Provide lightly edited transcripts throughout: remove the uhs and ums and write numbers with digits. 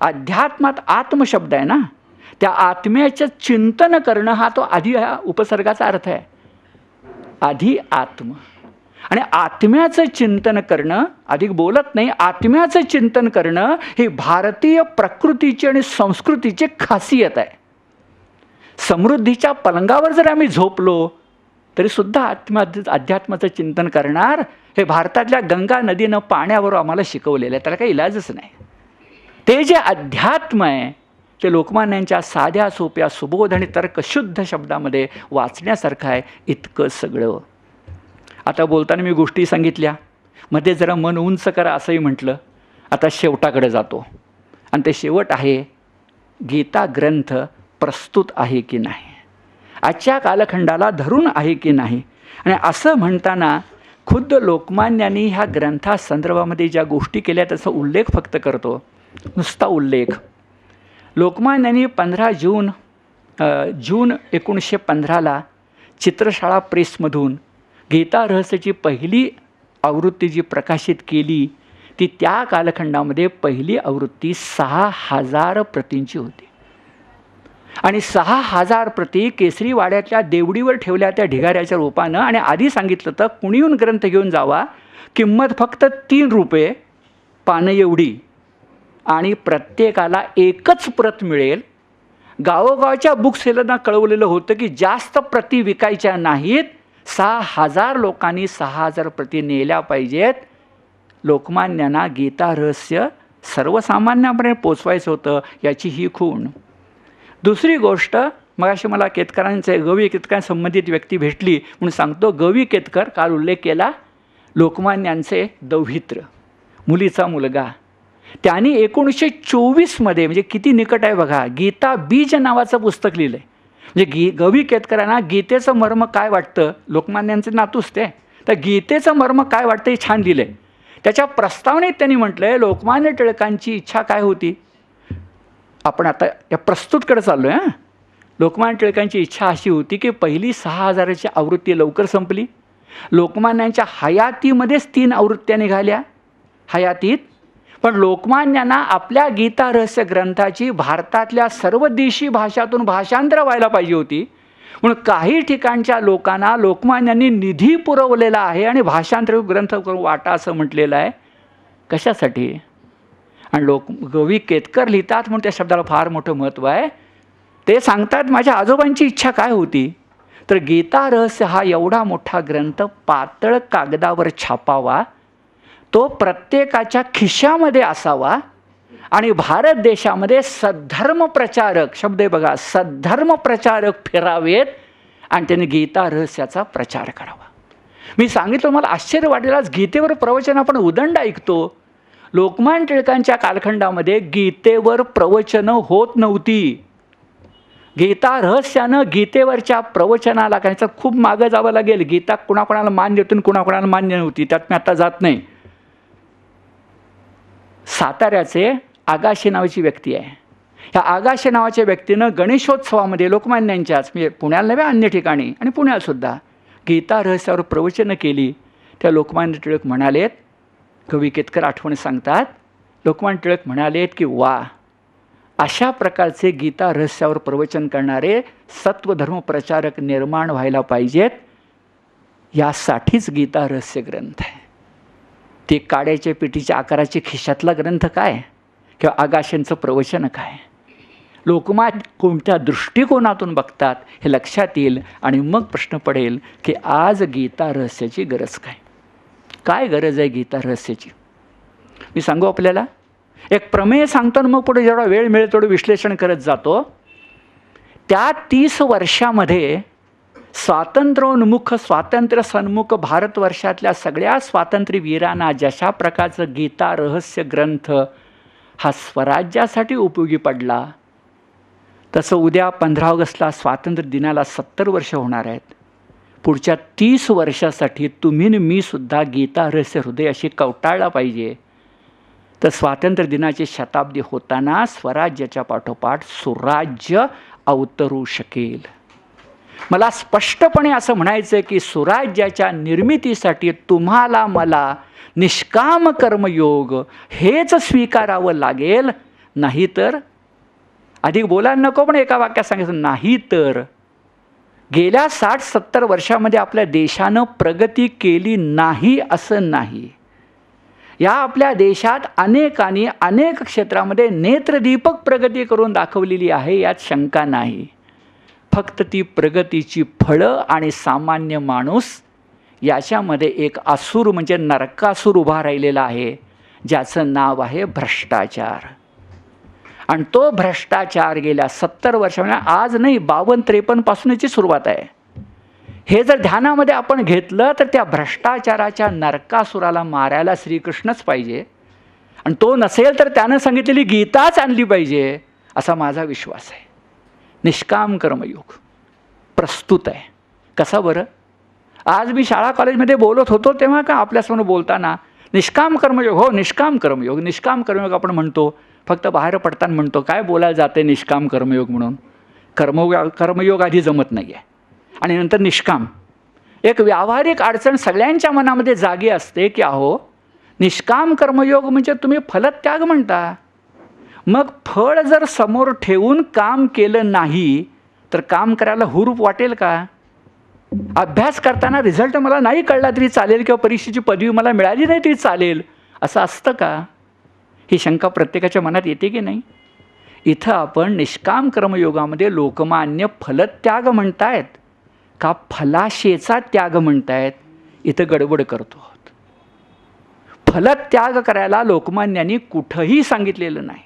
अध्यात्मात आत्म शब्द आहे ना, त्या आत्म्याचं चिंतन करणं हा तो आधी हा उपसर्गाचा अर्थ आहे. आधी आत्म आणि आत्म्याचं चिंतन करणं, अधिक बोलत नाही, आत्म्याचं चिंतन करणं ही भारतीय प्रकृतीची आणि संस्कृतीची खासियत आहे. समृद्धीच्या पलंगावर जर आम्ही झोपलो तरी सुद्धा अध्यात्माचं चिंतन करणार हे भारतातल्या गंगा नदीनं पाण्यावर आम्हाला शिकवलेलं आहे. त्याला काही इलाजच नाही. ते जे अध्यात्म आहे ते लोकमान्यांच्या साध्या सोप्या सुबोध आणि तर्कशुद्ध शब्दामध्ये वाचण्यासारखं आहे. इतकं सगळं. आता बोलताना मी गोष्टी सांगितल्या, मध्ये जरा मन उंच करा असंही म्हटलं. आता शेवटाकडे जातो आणि ते शेवट आहे गीता ग्रंथ प्रस्तुत आहे की नाही, आजच्या कालखंडाला धरून आहे की नाही. आणि असं म्हणताना खुद्द लोकमान्यांनी ह्या ग्रंथासंदर्भामध्ये ज्या गोष्टी केल्या त्याचा उल्लेख फक्त करतो, नुसता उल्लेख. लोकमान्यांनी 15 जून 1915 चित्रशाळा प्रेसमधून गीता रहस्याची पहिली आवृत्ती जी प्रकाशित केली ती त्या कालखंडामध्ये पहिली आवृत्ती 6000 प्रतींची होती. आणि 6000 प्रती केसरीवाड्यातल्या देवडीवर ठेवल्या त्या ढिगाऱ्याच्या रूपानं. आणि आधी सांगितलं तर कुणीहून ग्रंथ घेऊन जावा, किंमत फक्त 3 रुपये पानं एवढी, आणि प्रत्येकाला एकच प्रत मिळेल. गावोगावच्या बुक सेलरना कळवलेलं होतं की जास्त प्रती विकायच्या नाहीत, 6000 लोकांनी 6000 प्रती नेल्या पाहिजेत. लोकमान्यांना गीता रहस्य सर्वसामान्यांपर्यंत पोचवायचं होतं, याची ही खूण. दुसरी गोष्ट, मगाशी मला केतकरांचे गवी केतकरांसंबंधित व्यक्ती भेटली म्हणून सांगतो. गवी केतकर, काल उल्लेख केला, लोकमान्यांचे दौहित्र, मुलीचा मुलगा, त्यांनी 1924 म्हणजे किती निकट आहे बघा, गीता बीज नावाचं पुस्तक लिहिलं आहे. म्हणजे गवी केतकरांना गीतेचं मर्म काय वाटतं, लोकमान्यांचे नातूच ते, तर गीतेचं मर्म काय वाटतं हे छान लिहिलं आहे. त्याच्या प्रस्तावनेत त्यांनी म्हटलं आहे लोकमान्य टिळकांची इच्छा काय होती. आपण आता या प्रस्तुतकडे चाललो आहे. लोकमान्य टिळकांची इच्छा अशी होती की पहिली 6000ची आवृत्ती लवकर संपली. लोकमान्यांच्या हयातीमध्येच 3 आवृत्त्या निघाल्या हयातीत. पण लोकमान्यांना आपल्या गीता रहस्य ग्रंथाची भारतातल्या सर्व देशी भाषातून भाषांतर व्हायला पाहिजे होती. म्हणून काही ठिकाणच्या लोकांना लोकमान्यांनी निधी पुरवलेला आहे आणि भाषांतर ग्रंथ करून वाटा असं म्हटलेलं आहे. कशासाठी. आणि गवी केतकर लिहितात म्हणून त्या शब्दाला फार मोठं महत्त्व आहे. ते सांगतात माझ्या आजोबांची इच्छा काय होती, तर गीता रहस्य हा एवढा मोठा ग्रंथ पातळ कागदावर छापावा, तो प्रत्येकाच्या खिशामध्ये असावा आणि भारत देशामध्ये सद्धर्म प्रचारक, शब्द आहे बघा, सद्धर्म प्रचारक फिरावेत आणि त्यांनी गीता रहस्याचा प्रचार करावा. मी सांगितलं मला आश्चर्य वाटेल, आज गीतेवर प्रवचन आपण उदंड ऐकतो. लोकमान्य टिळकांच्या कालखंडामध्ये गीतेवर प्रवचनं होत नव्हती. गीता रहस्यानं गीतेवरच्या प्रवचनाला काय खूप मागं जावं लागेल. गीता कुणाकुणाला मान्य होती, कुणाकुणाला मान्य नव्हती, त्यात मी आता जात नाही. साताऱ्याचे आगाशे नावाची व्यक्ती आहे. ह्या आगाशे नावाच्या व्यक्तीनं गणेशोत्सवामध्ये लोकमान्यांच्याच म्हणजे पुण्याला नव्हे अन्य ठिकाणी आणि पुण्यातसुद्धा गीता रहस्यावर प्रवचनं केली. त्या लोकमान्य टिळक म्हणालेत, कवी केतकर आठवण सांगतात, लोकमान्य टिळक म्हणालेत की वा, अशा प्रकारचे गीता रहस्यावर प्रवचन करणारे सत्वधर्म प्रचारक निर्माण व्हायला पाहिजेत. यासाठीच गीता रहस्य ग्रंथ आहे. ते काड्याच्या पेटीच्या आकाराचे खिशातला ग्रंथ काय किंवा आगाशांचं प्रवचन काय, लोकमान्य कोणत्या दृष्टिकोनातून बघतात हे लक्षात येईल. आणि मग प्रश्न पडेल की आज गीता रहस्याची गरज काय, काय गरज आहे गीता रहस्याची. मी सांगू आपल्याला एक प्रमेय सांगतो आणि मग पुढे जेवढा वेळ मिळेल तेवढं विश्लेषण करत जातो. त्या 30 वर्षामध्ये स्वातंत्र्योन्मुख स्वातंत्र्य सन्मुख भारतवर्षातल्या सगळ्या स्वातंत्र्यवीरांना जशा प्रकारचं गीता रहस्य ग्रंथ हा स्वराज्यासाठी उपयोगी पडला, तसं उद्या 15 ऑगस्टला स्वातंत्र्य दिनाला 70 वर्ष होणार आहेत. पुढच्या 30 वर्षासाठी तुम्ही आणि मी सुद्धा गीता रहस्य हृदय अशी कवटाळला पाहिजे. तर स्वातंत्र्य दिनाची शताब्दी होताना स्वराज्याच्या पाठोपाठ सुराज्य अवतरू शकेल. मला स्पष्टपणे असं म्हणायचं आहे की सुराज्याच्या निर्मितीसाठी तुम्हाला मला निष्काम कर्मयोग हेच स्वीकारावं लागेल. नाही तर, अधिक बोलायला नको पण एका वाक्यात सांगायचं, नाही तर गेल्या 60-70 वर्षामध्ये आपल्या देशानं प्रगती केली नाही असं नाही. या आपल्या देशात अनेकांनी अनेक क्षेत्रामध्ये नेत्रदीपक प्रगती करून दाखवलेली आहे, यात शंका नाही. फक्त ती प्रगतीची फळं आणि सामान्य माणूस याच्यामध्ये एक असुर म्हणजे नरकासूर उभा राहिलेला आहे, ज्याचं नाव आहे भ्रष्टाचार. आणि तो भ्रष्टाचार गेल्या 70 वर्षामध्ये, आज नाही 52-53 पासूनची सुरुवात आहे. हे जर ध्यानामध्ये आपण घेतलं तर त्या भ्रष्टाचाराच्या नरकासुराला मारायला श्रीकृष्णच पाहिजे, आणि तो नसेल तर त्यानं सांगितलेली गीताच आणली पाहिजे असा माझा विश्वास आहे. निष्काम कर्मयोग प्रस्तुत आहे. कसा बरं? आज मी शाळा कॉलेजमध्ये बोलत होतो तेव्हा का आपल्यासमोर बोलताना निष्काम कर्मयोग, हो निष्काम कर्मयोग, निष्काम कर्मयोग आपण म्हणतो, फक्त बाहेर पडताना म्हणतो. काय बोलायला जाते निष्काम कर्मयोग म्हणून? कर्मयोग आधी जमत नाही आहे आणि नंतर निष्काम. एक व्यावहारिक अडचण सगळ्यांच्या मनामध्ये जागी असते की अहो निष्काम कर्मयोग म्हणजे तुम्ही फलत्याग म्हणता, मग फळ जर समोर ठेवून काम केलं नाही तर काम करायला हुरूप वाटेल का? अभ्यास करताना रिझल्ट मला नाही कळला तरी चालेल किंवा परीक्षेची पदवी मला मिळाली नाही तरी चालेल असं असतं का? ही शंका प्रत्येकाच्या मनात येते की नाही? इथं आपण निष्काम कर्मयोगामध्ये लोकमान्य फलत्याग म्हणतायत का फलाशेचा त्याग म्हणतायत? इथं गडबड करतो. फलत्याग करायला लोकमान्यांनी कुठंही सांगितलेलं नाही.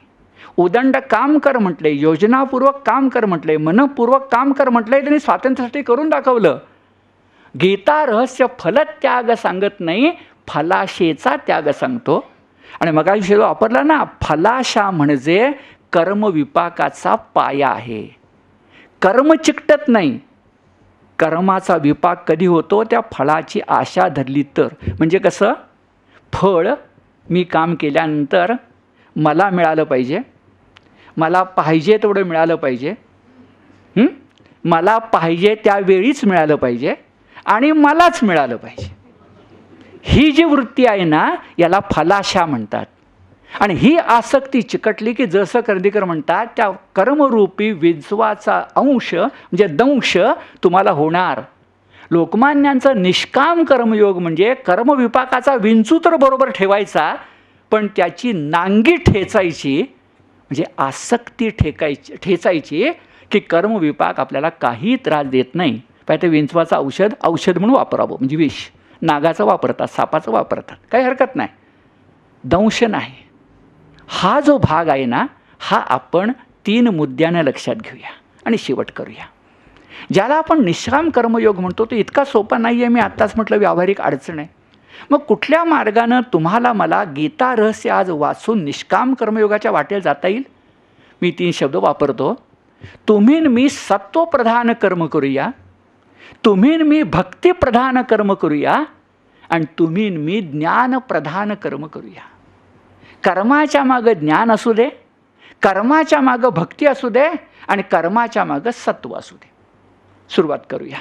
उदंड काम कर म्हटले, योजनापूर्वक काम कर म्हटले, मनपूर्वक काम कर म्हटलंय, त्यांनी स्वातंत्र्यासाठी करून दाखवलं. गीता रहस्य फलत्याग सांगत नाही, फलाशेचा त्याग सांगतो. आणि मगाशी वापरला ना, फलाशा म्हणजे कर्मविपाकाचा पाया आहे. कर्म चिकटत नाही. कर्माचा विपाक कधी होतो? त्या फळाची आशा धरली तर. म्हणजे कसं? फळ मी काम केल्यानंतर मला मिळालं पाहिजे, मला पाहिजे तेवढं मिळालं पाहिजे, मला पाहिजे त्यावेळीच मिळालं पाहिजे आणि मलाच मिळालं पाहिजे. ही जी वृत्ती आहे ना, याला फलाशा म्हणतात. आणि ही आसक्ती चिकटली की जसं कर्दीकर म्हणतात, त्या कर्मरूपी विंचवाचा अंश म्हणजे दंश तुम्हाला होणार. लोकमान्यांचं निष्काम कर्मयोग म्हणजे कर्मविपाकाचा विंचू तर बरोबर ठेवायचा, पण त्याची नांगी ठेचायची, म्हणजे आसक्ती ठेचायची की कर्मविपाक आपल्याला काही त्रास देत नाही. पाहिजे विंचवाचं औषध म्हणून वापरावं, म्हणजे विष. नागाचं वापरतात, सापाचं वापरतात, काही हरकत नाही, दंश नाही. हा जो भाग आहे ना, हा आपण 3 मुद्द्यानं लक्षात घेऊया आणि शेवट करूया. ज्याला आपण निष्काम कर्मयोग म्हणतो तो इतका सोपा नाही आहे. मी आत्ताच म्हटलं व्यावहारिक अडचण आहे. मग कुठल्या मार्गानं तुम्हाला मला गीता रहस्य आज वाचून निष्काम कर्मयोगाच्या वाटेला जाता येईल? मी 3 शब्द वापरतो. तुम्ही मी सत्वप्रधान कर्म करूया, तुम्ही मी भक्तिप्रधान कर्म करूया, आणि तुम्ही मी ज्ञानप्रधान कर्म करूया. कर्माच्या मागं ज्ञान असू दे, कर्माच्या मागं भक्ती असू दे, आणि कर्माच्या मागं सत्व असू दे. सुरुवात करूया.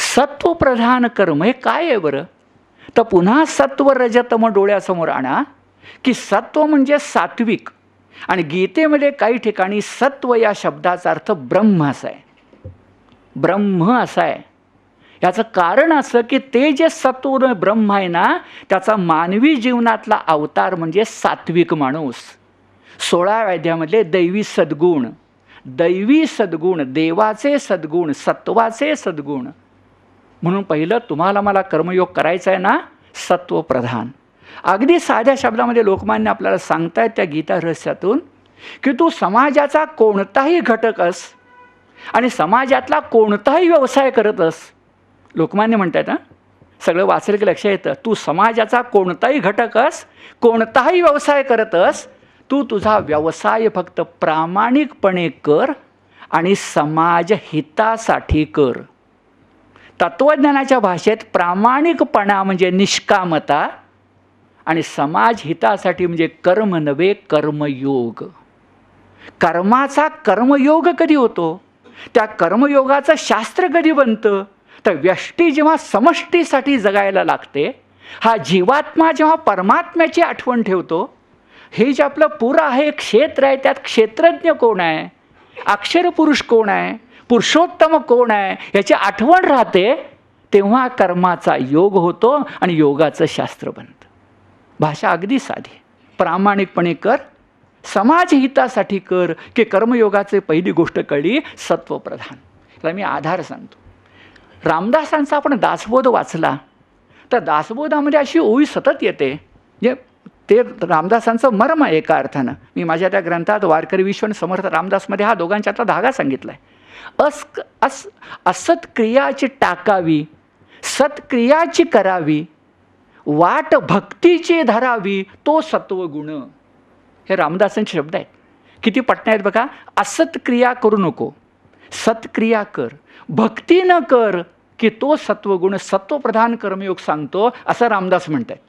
सत्वप्रधान कर्म हे काय आहे बरं? तर पुन्हा सत्व रजतम डोळ्यासमोर आणा की सत्व म्हणजे सात्विक, आणि गीतेमध्ये काही ठिकाणी सत्व या शब्दाचा अर्थ ब्रह्म असा आहे. ब्रह्म असा आहे. याचं कारण असं की ते जे सत्व ब्रह्म आहे ना, त्याचा मानवी जीवनातला अवतार म्हणजे सात्विक माणूस. 16 अध्यायामधले दैवी सद्गुण, देवाचे सद्गुण, सत्वाचे सद्गुण. म्हणून पहिलं तुम्हाला मला कर्मयोग करायचा आहे ना, सत्वप्रधान. अगदी साध्या शब्दामध्ये लोकमान्य आपल्याला सांगतायत त्या गीता रहस्यातून की तू समाजाचा कोणताही घटक अस आणि समाजातला कोणताही व्यवसाय करत अस. लोकमान्य म्हणतात, सगळं वाचलं की लक्षात येतं. तू समाजाचा कोणताही घटक अस, कोणताही व्यवसाय करत अस, तू तुझा व्यवसाय फक्त प्रामाणिकपणे कर आणि समाज हितासाठी कर. तत्वज्ञानाच्या भाषेत प्रामाणिकपणा म्हणजे निष्कामता, आणि समाज हितासाठी म्हणजे कर्म नव्हे कर्मयोग. कर्माचा कर्मयोग कधी होतो? त्या कर्मयोगाचं शास्त्र कधी बनतं? तर व्यष्टी जेव्हा समष्टीसाठी जगायला लागते, हा जीवात्मा जेव्हा परमात्म्याची आठवण ठेवतो, हे जे आपलं पुर आहे, क्षेत्र आहे, त्यात क्षेत्रज्ञ कोण आहे, अक्षर पुरुष कोण आहे, पुरुषोत्तम कोण आहे, याची आठवण राहते, तेव्हा कर्माचा योग होतो आणि योगाचं शास्त्र बनतं. भाषा अगदी साधी. प्रामाणिकपणे कर, समाज हितासाठी कर, की कर्मयोगाचे पहिली गोष्ट कळली सत्वप्रधान. त्याला मी आधार सांगतो. रामदासांचा आपण दासबोध वाचला तर दासबोधामध्ये अशी ओळी सतत येते, जे ते रामदासांचं मर्म आहे एका अर्थानं. मी माझ्या त्या ग्रंथात वारकरी विश्व आणि समर्थ रामदासमध्ये हा दोघांच्यातला धागा सांगितला आहे. असत्क्रियाची टाकावी, सत्क्रियाची करावी, वाट भक्तीची धरावी, तो सत्वगुण. हे रामदासांचे शब्द आहेत. किती पटना आहेत बघा. असत्क्रिया करू नको, सत्क्रिया कर, भक्ती न कर, की तो सत्वगुण. सत्वप्रधान कर्मयोग सांगतो असं रामदास म्हणत आहेत.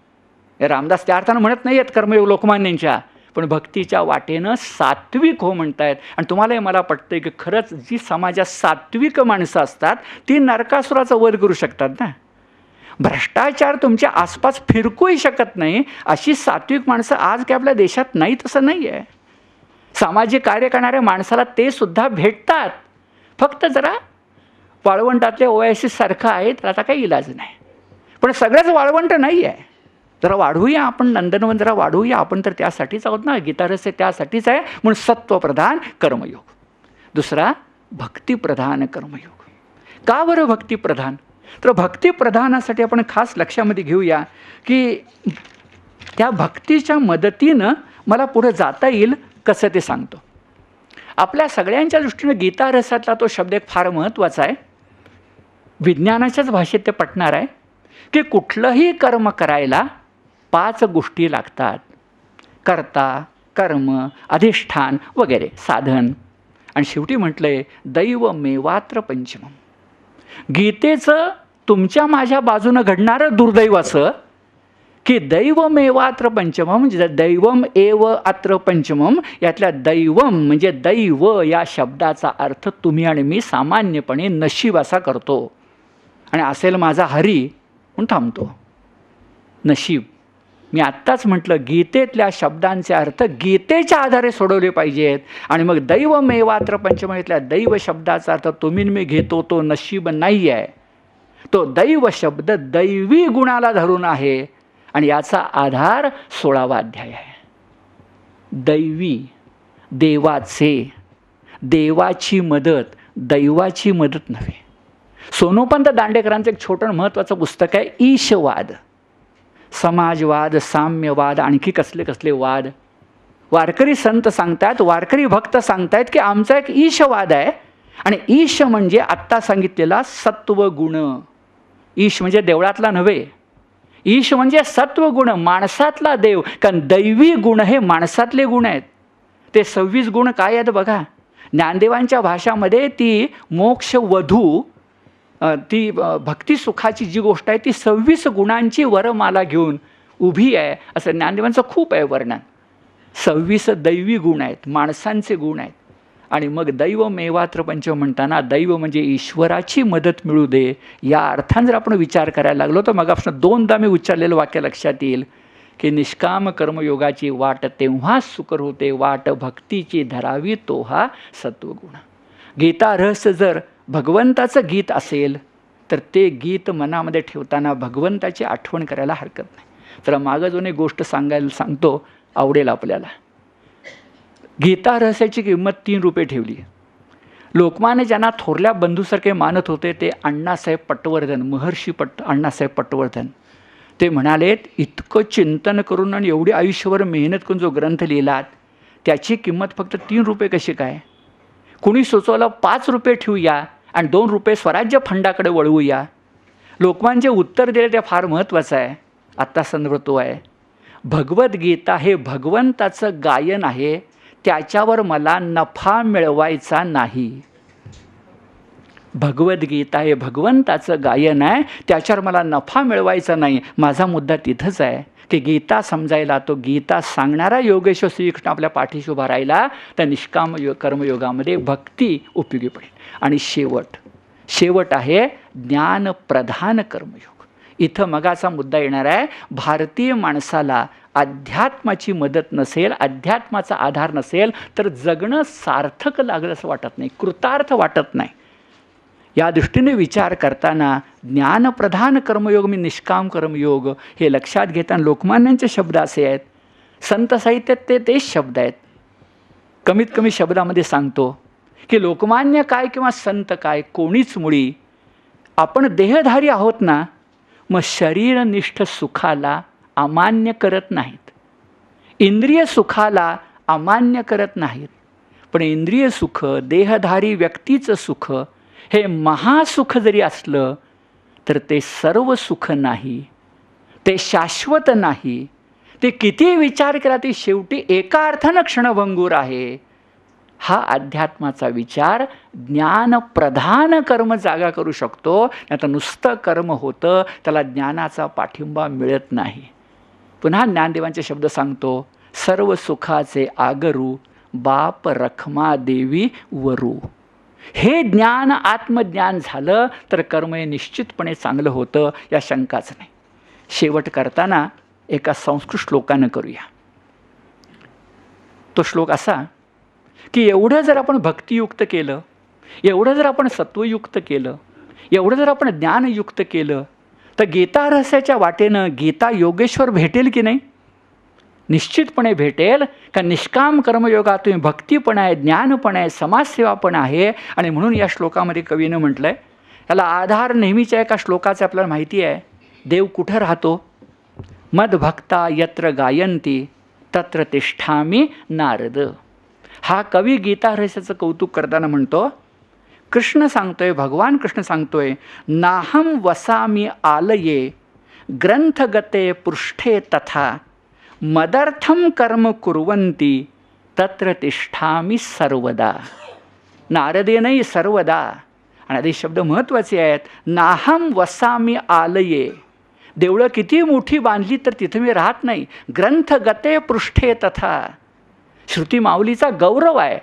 रामदास त्या अर्थानं म्हणत नाही आहेत कर्मयोग लोकमान्यांच्या, पण भक्तीच्या वाटेनं सात्विक हो म्हणतायत. आणि तुम्हालाही मला पटतंय की खरंच जी समाजात सात्विक माणसं असतात ती नरकासुराचा वध करू शकतात ना. भ्रष्टाचार तुमच्या आसपास फिरकूही शकत नाही अशी सात्विक माणसं आज काय आपल्या देशात नाही, तसं नाही आहे. सामाजिक कार्य करणाऱ्या माणसाला ते सुद्धा भेटतात, फक्त जरा वाळवंटातले ओएसिस सारखं आहे तर आता काही इलाज नाही. पण सगळंच वाळवंट नाही आहे. जरा वाढवूया आपण, नंदनवन जरा वाढवूया आपण, तर त्यासाठीच आहोत ना. गीतारस त्यासाठीच आहे. म्हणून सत्वप्रधान कर्मयोग. दुसरा भक्तिप्रधान कर्मयोग. का बरं भक्तिप्रधान? तर भक्तिप्रधानासाठी आपण खास लक्षामध्ये घेऊया की त्या भक्तीच्या मदतीनं मला पुढे जाता येईल कसं ते सांगतो. आपल्या सगळ्यांच्या दृष्टीनं गीतारसातला तो शब्द एक फार महत्त्वाचा आहे. विज्ञानाच्याच भाषेत ते पटणार आहे की कुठलंही कर्म करायला 5 गोष्टी लागतात. कर्ता, कर्म, अधिष्ठान वगैरे, साधन. आणि शेवटी म्हटलंय दैव मेवात्र पंचमम. गीतेचं तुमच्या माझ्या बाजूनं घडणारं दुर्दैव असं की दैवमेवात्र पंचमम, म्हणजे दैवम एव अत्र पंचमम. यातल्या दैवम म्हणजे दैव या शब्दाचा अर्थ तुम्ही आणि मी सामान्यपणे नशीब असा करतो. आणि असेल माझा हरी म्हणून थांबतो. नशीब. मी आत्ताच म्हटलं गीतेतल्या शब्दांचे अर्थ गीतेच्या आधारे सोडवले पाहिजेत. आणि मग दैवमेवात्र पंचम इथल्या दैव शब्दाचा अर्थ तुम्ही मी घेतो तो नशीब नाही आहे. तो दैव शब्द दैवी गुणाला धरून आहे. आणि याचा आधार 16वा अध्याय आहे. दैवी, देवाचे, देवाची मदत, दैवाची मदत नव्हे. सोनोपंत दांडेकरांचं एक छोटं महत्त्वाचं पुस्तक आहे ईशवाद. समाजवाद, साम्यवाद, आणखी कसले कसले वाद. वारकरी संत सांगतात, वारकरी भक्त सांगतायत की आमचा एक ईशवाद आहे. आणि ईश म्हणजे आत्ता सांगितलेला सत्वगुण. ईश म्हणजे देवळातला नव्हे. ईश म्हणजे सत्वगुण, माणसातला देव. कारण दैवी गुण हे माणसातले गुण आहेत. ते 26 गुण काय आहेत बघा. ज्ञानदेवांच्या भाषामध्ये ती मोक्ष वधू, ती भक्ती सुखाची जी गोष्ट आहे ती 26 गुणांची वरमाला घेऊन उभी आहे असं ज्ञानदेवांचं खूप आहे वर्णन. 26 दैवी गुण आहेत, माणसांचे गुण आहेत. आणि मग दैव मेवात्र पंचम म्हणताना दैव म्हणजे ईश्वराची मदत मिळू दे या अर्थाने जर आपण विचार करायला लागलो तर मग आपण 2दा मी उच्चारलेलं वाक्य लक्षात येईल की निष्काम कर्मयोगाची वाट तेव्हा सुकर होते, वाट भक्तीची धरावी तो हा सत्वगुण. गीता रहस्य जर भगवंताचं गीत असेल तर ते गीत मनामध्ये ठेवताना भगवंताची आठवण करायला हरकत नाही. तर मागं जो एक गोष्ट सांगतो आवडेल आपल्याला. गीता रहस्याची किंमत 3 रुपये ठेवली. लोकमान्य ज्यांना थोरल्या बंधूसारखे मानत होते ते अण्णासाहेब पटवर्धन, महर्षी अण्णासाहेब पटवर्धन, ते म्हणालेत इतकं चिंतन करून आणि एवढी आयुष्यभर मेहनत करून जो ग्रंथ लिहिलात त्याची किंमत फक्त 3 रुपये कशी काय? कुणी सुचवलं 5 रुपये ठेवूया आणि 2 रुपये स्वराज्य फंडाकडे वळवूया. लोकमान्य जे उत्तर दिले ते फार महत्त्वाचं आहे. आत्ता संदर्भ तो आहे. भगवद्गीता हे भगवंताचं गायन आहे, त्याच्यावर मला नफा मिळवायचा नाही. भगवद्गीता हे भगवंताचं गायन आहे, त्याच्यावर मला नफा मिळवायचा नाही. माझा मुद्दा तिथंच आहे की गीता समजायला, तो गीता सांगणारा योगेश्वर श्रीकृष्ण आपल्या पाठीशी उभा राहिला तर निष्काम कर्मयोगामध्ये भक्ती उपयोगी पडेल. आणि शेवट आहे ज्ञानप्रधान कर्मयोग. इथं मगाचा मुद्दा येणार आहे. भारतीय माणसाला अध्यात्माची मदत नसेल, अध्यात्माचा आधार नसेल तर जगणं सार्थक लागलं असं वाटत नाही, कृतार्थ वाटत नाही. या दृष्टीने विचार करताना ज्ञानप्रधान कर्मयोग मी निष्काम कर्मयोग हे लक्षात घेताना लोकमान्यांचे शब्द असे आहेत. संत साहित्यात तेच शब्द आहेत. कमीत कमी शब्दामध्ये सांगतो की लोकमान्य काय किंवा संत काय कोणीच मुळी आपण देहधारी आहोत ना, मग शरीरनिष्ठ सुखाला अमान्य करत नाहीत, इंद्रिय सुखाला अमान्य करत नाहीत. पण इंद्रिय सुख, देहधारी व्यक्तीचं सुख हे महासुख जरी असलं तर ते सर्व सुख नाही, ते शाश्वत नाही. ते किती विचार केला ते शेवटी एका अर्थानं क्षणभंगूर आहे. हा अध्यात्माचा विचार ज्ञानप्रधान कर्म जागा करू शकतो. नाही तर नुसतं कर्म होतं, त्याला ज्ञानाचा पाठिंबा मिळत नाही. पुन्हा ज्ञानदेवांचे शब्द सांगतो, सर्व सुखाचे आगरू बाप रखमा देवी वरू. हे ज्ञान आत्मज्ञान झालं तर कर्म हे निश्चितपणे चांगलं होतं, या शंकाच नाही. शेवट करताना एका संस्कृत श्लोकानं करूया. तो श्लोक असा की एवढं जर आपण भक्तियुक्त केलं, एवढं जर आपण सत्वयुक्त केलं, एवढं जर आपण ज्ञानयुक्त केलं तर गीता रहस्याच्या वाटेनं गीता योगेश्वर भेटेल की नाही? निश्चितपणे भेटेल. का निष्काम कर्मयोगात तुम्ही भक्ती पण आहे, ज्ञान पण आहे, समाजसेवा पण आहे. आणि म्हणून या श्लोकामध्ये कवीनं म्हटलं आहे, याला आधार नेहमीच्या एका श्लोकाचं आपल्याला माहिती आहे. देव कुठं राहतो? मदभक्ता यत्र गायंती तत्र तिष्ठामी नारद. हा कवी गीता रहस्याचं कौतुक करताना म्हणतो, कृष्ण सांगतोय, भगवान कृष्ण सांगतोय, नाहम वसामी आलये ग्रंथगते पृष्ठे तथा मदर्थम कर्म कुर्वन्ति तत्र तिष्ठामी सर्वदा. नारदे नाही, सर्वदा. आणि आधी शब्द महत्त्वाचे आहेत. नाहम वसामी आलये, देवळं किती मोठी बांधली तर तिथे मी राहत नाही. ग्रंथगते पृष्ठे तथा, श्रुती माऊलीचा गौरव आहे,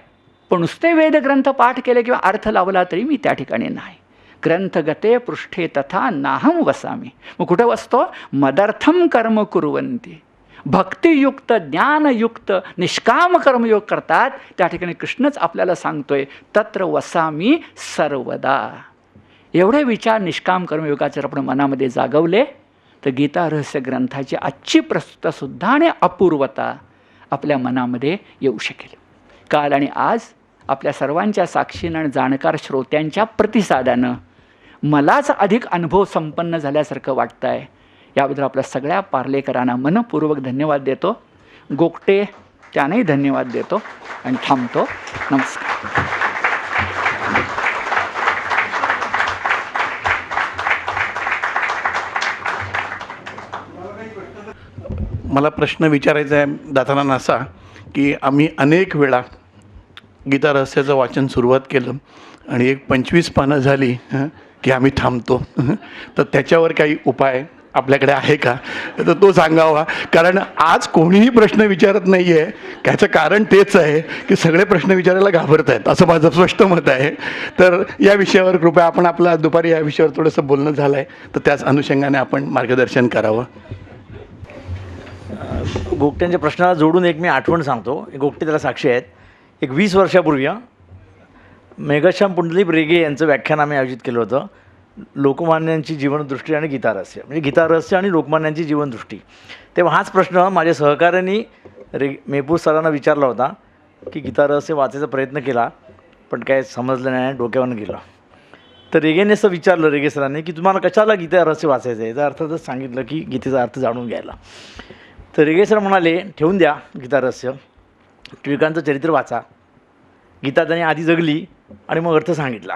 पण नुसते वेदग्रंथ पाठ केले किंवा अर्थ लावला तरी मी त्या ठिकाणी नाही. ग्रंथगते पृष्ठे तथा नाहम वसामी. मग कुठं वसतो? मदर्थम कर्म कुर्वन्ति. भक्तियुक्त, ज्ञानयुक्त, निष्काम कर्मयोग करतात त्या ठिकाणी कृष्णच आपल्याला सांगतोय, तत्र वसामी सर्वदा. एवढे विचार निष्काम कर्मयोगाचे आपण मनामध्ये जागवले तर गीता रहस्य ग्रंथाची आजची प्रस्तुतसुद्धा आणि अपूर्वता आपल्या मनामध्ये येऊ शकेल. काल आणि आज आपल्या सर्वांच्या साक्षीनं आणि जाणकार श्रोत्यांच्या प्रतिसादानं मलाच अधिक अनुभव संपन्न झाल्यासारखं वाटतं आहे. याबद्दल आपल्या सगळ्या पार्लेकरांना मनपूर्वक धन्यवाद देतो. गोगटे त्यानेही धन्यवाद देतो आणि थांबतो. नमस्कार. मला प्रश्न विचारायचा आहे दाताना असा की आम्ही अनेक वेळा गीता रहस्याचं वाचन सुरुवात केलं आणि एक 25 पानं झाली की आम्ही थांबतो. तर त्याच्यावर काही उपाय आपल्याकडे आहे का, तर तो सांगावा. कारण आज कोणीही प्रश्न विचारत नाही आहे. त्याचं कारण तेच आहे की सगळे प्रश्न विचारायला घाबरत आहेत, असं माझं स्पष्ट मत आहे. तर या विषयावर कृपया, आपण आपला दुपारी या विषयावर थोडंसं बोलणं झालं आहे, तर त्याच अनुषंगाने आपण मार्गदर्शन करावं. गोगट्यांच्या प्रश्नाला जोडून एक मी आठवण सांगतो. गोगटे त्याला साक्षी आहेत. एक 20 वर्षापूर्वी मेघश्याम पुंडलिक रेगे यांचं व्याख्यान आम्ही आयोजित केलं होतं, लोकमान्यांची जीवनदृष्टी आणि गीता रहस्य, म्हणजे गीता रहस्य आणि लोकमान्यांची जीवनदृष्टी. तेव्हा हाच प्रश्न माझ्या सहकाऱ्यांनी मेहपूर सरांना विचारला होता की गीता रहस्य वाचायचा प्रयत्न केला पण काय समजलं नाही, डोक्यावरून गेलं. तर रेगेने असं विचारलं, रेगे सरांनी, की तुम्हाला कशाला गीता रहस्य वाचायचं आहे. याचा अर्थातच सांगितलं की गीतेचा अर्थ जाणून घ्यायला. तर रेगे सर म्हणाले, ठेवून द्या गीता रहस्य, टिळकांचं चरित्र वाचा. गीता त्यांनी आधी जगली आणि मग अर्थ सांगितला.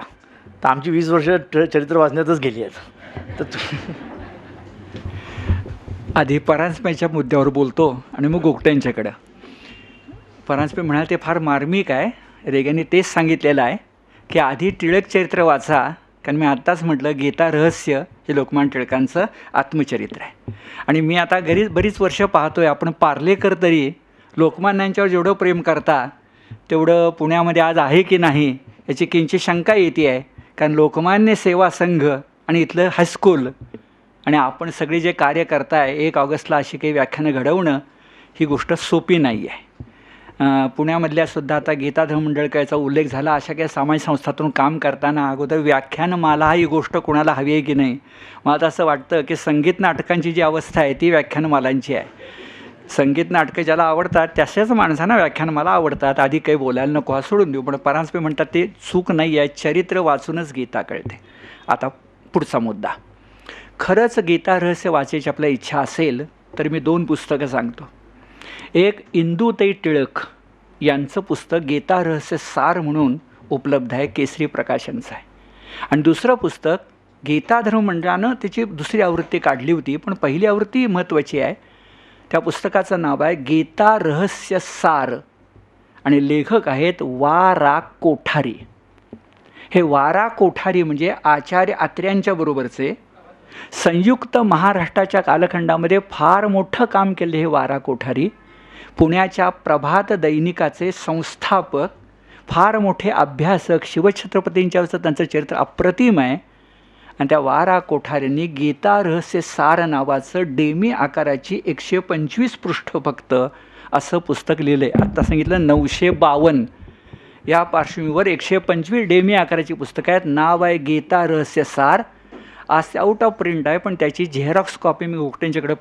तर आमची 20 वर्ष चरित्र वाचण्यातच गेली आहेत. तर आधी परांजपेच्या मुद्द्यावर बोलतो आणि मग गोगट्यांच्याकडं. परांजपे म्हणाले ते फार मार्मिक आहे. रेग्यांनी तेच सांगितलेलं आहे की आधी टिळक चरित्र वाचा, कारण मी आत्ताच म्हटलं गीता रहस्य हे लोकमान्य टिळकांचं आत्मचरित्र आहे. आणि मी आता बरीच वर्ष पाहतोय, आपण पार्लेकर तरी लोकमान्यांच्यावर जेवढं प्रेम करता तेवढं पुण्यामध्ये आज आहे की नाही याची किंचित शंका येते आहे. कारण लोकमान्य सेवा संघ आणि इथलं हायस्कूल आणि आपण सगळे जे कार्य करताय, 1 ऑगस्टला अशी काही व्याख्यानं घडवणं ही गोष्ट सोपी नाही आहे. पुण्यामधल्या सुद्धा आता गीताधर्म मंडळाचा उल्लेख झाला. अशा काही सामाजिक संस्थातून काम करताना अगोदर व्याख्यानमाला ही गोष्ट कोणाला हवी आहे की नाही. मला असं वाटतं की संगीत नाटकांची जी अवस्था आहे ती व्याख्यानमालांची आहे. संगीत नाटकं ज्याला आवडतात तशाच माणसांना व्याख्यानमाला आवडतात. आधी काही बोलायला नको हा सोडून देऊ, पण परांजपे म्हणतात ते चूक नाही आहे, चरित्र वाचूनच गीता कळते. आता पुढचा मुद्दा, खरंच गीता रहस्य वाचायची आपल्या इच्छा असेल तर मी 2 पुस्तकं सांगतो. एक इंदुताई टिळक यांचं पुस्तक गीता रहस्य सार म्हणून उपलब्ध आहे, केसरी प्रकाशनचं आहे. आणि दुसरं पुस्तक गीताधर्म मंडळानं त्याची दुसरी आवृत्ती काढली होती, पण पहिली आवृत्ती महत्त्वाची आहे. त्या पुस्तकाचं नाव आहे गीता रहस्य सार आणि लेखक आहेत वा रा कोठारी. हे वा रा कोठारी म्हणजे आचार्य आत्र्यांच्या बरोबरचे संयुक्त महाराष्ट्राच्या कालखंडामध्ये फार मोठं काम केले हे वा रा कोठारी. पुण्याच्या प्रभात दैनिकाचे संस्थापक, फार मोठे अभ्यासक, शिवछत्रपतींच्यावरचं त्यांचं चरित्र अप्रतिम आहे. आणि त्या वा रा कोठारींनी गीता रहस्य सार नावाचं डेमी आकाराची 125 पृष्ठ फक्त असं पुस्तक लिहिलं आहे. आत्ता सांगितलं 952, या पार्श्वभूमीवर 125 डेमी आकाराची पुस्तकं आहेत. नाव आहे गीता रहस्य सार. आज आउट ऑफ प्रिंट आहे, पण त्याची झेरॉक्स कॉपी मी गोगटेंच्याकडे